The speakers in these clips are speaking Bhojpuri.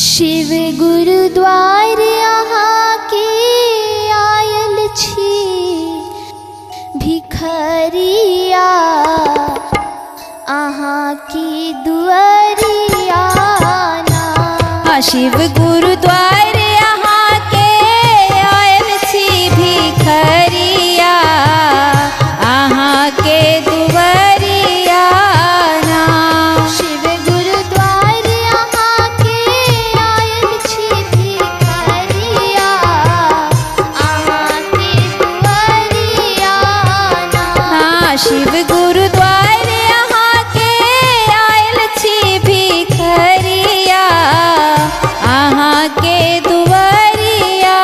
शिव गुरुद्वार अहाँ के आयल छी भिखरिया अहाँ की दुआरिया ना। शिव गुरुद्वार अहाँ के आयल छी भिखरिया अहाँ के दुआरिया ना। शिव गुरुद्वार अहाँ के आयल छी भिखरिया अहाँ के दुआरिया ना। शिव गुरुद्वार अहाँ के आयल छी भिखरिया अहाँ के दुआरिया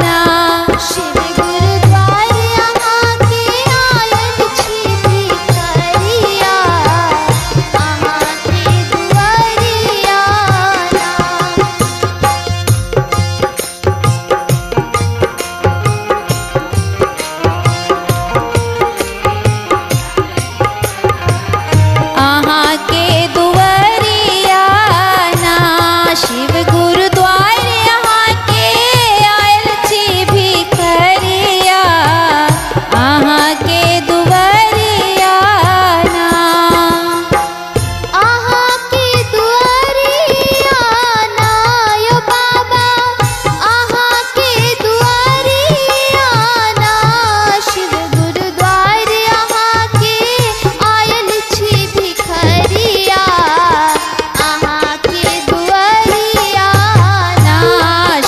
ना। शिव गुरुद्वार अहाँ के आयल छी भिखरिया अहाँ के दुआरिया ना। अहाँ के दुआरिया ना। शिव गुरुद्वार अहाँ के आयल छी भिखरिया अहाँ के दुआरिया ना। अहाँ के दुआरिया ना यो बाबा अहाँ के दुआरिया ना। शिव गुरुद्वार अहाँ के आयल छी भिखरिया अहाँ के दुआरिया ना।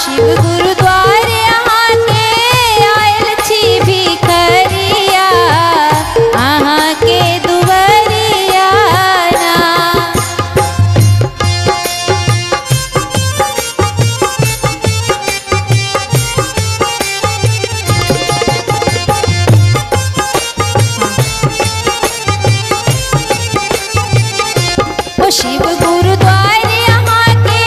शिव गुरुद्वार अहाँ के आयल छी भिखरिया अहाँ के दुआरिया ना। ओ शिव गुरुद्वार अहाँ के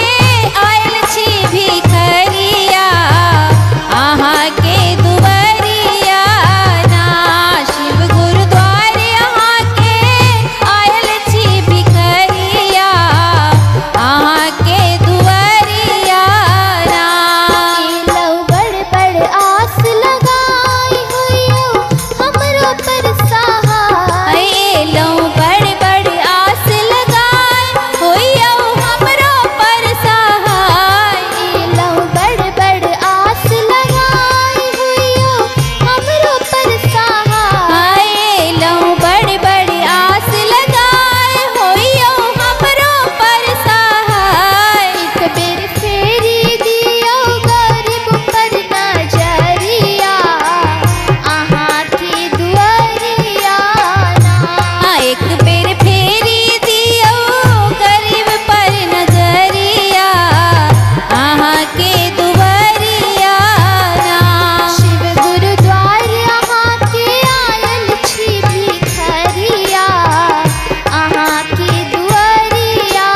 आयल छी भिखरिया अहाँ के दुआरिया ना। शिव गुरुद्वार अहाँ के आयल छी भिखरिया अहाँ के दुआरिया ना। लौ बड़ बड़ आस लगाई हुइयो हमरो पर सहाय। लो बड़ बड़ आस लगाए होइयो हमरो पर सहाय। लौ बड़ बड़ आस लगाई हुइयो हमरो पर सहाय। लो बड़ बड़ आस लगाए होइयो हमरो पर सहाय। एक बेर फेरी दियो गरीब पर नजरिया अहाँ के दुआरिया ना। एक बेर फेरी दियो गरीब पर नजरिया अहाँ के दुआरिया ना। शिव गुरुद्वार अहाँ के आयल छी भिखरिया अहाँ के दुआरिया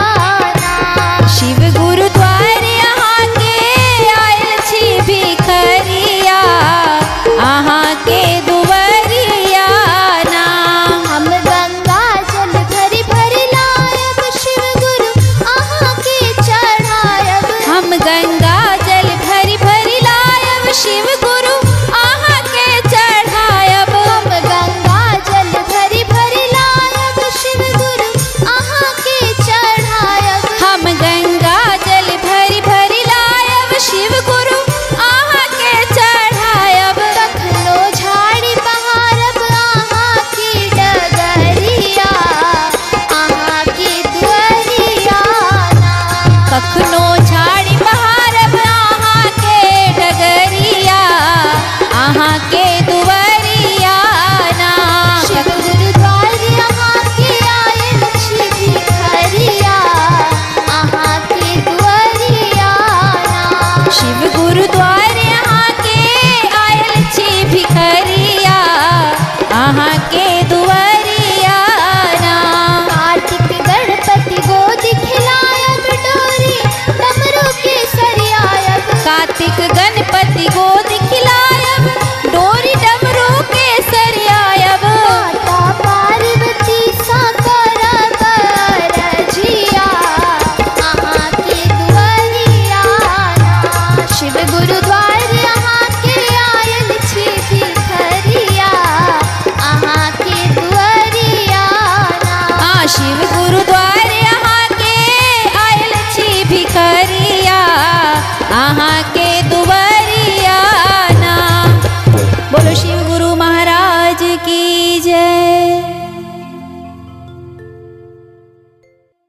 ना। शिव गुरुद्वार अहाँ के आयल छी भिखरिया अहाँ के दुआरिया ना। हम गंगा जल भरी भरी लायब शिव गुरु अहाँ के चढ़ायब। हम गंगा जल भरी भरी लायब शिव गुरु अहाँ के चढ़ायब। हम गंगा जल भरी भरी लायब शिव गुरु अहाँ के चढ़ायब। हम गंगा जल भरी भरी लायब शिव गुरु अहाँ के चढ़ायब। कखनो झाड़ी बहारब अहाँ के डगरिया अहाँ के दुआरिया ना। कखनो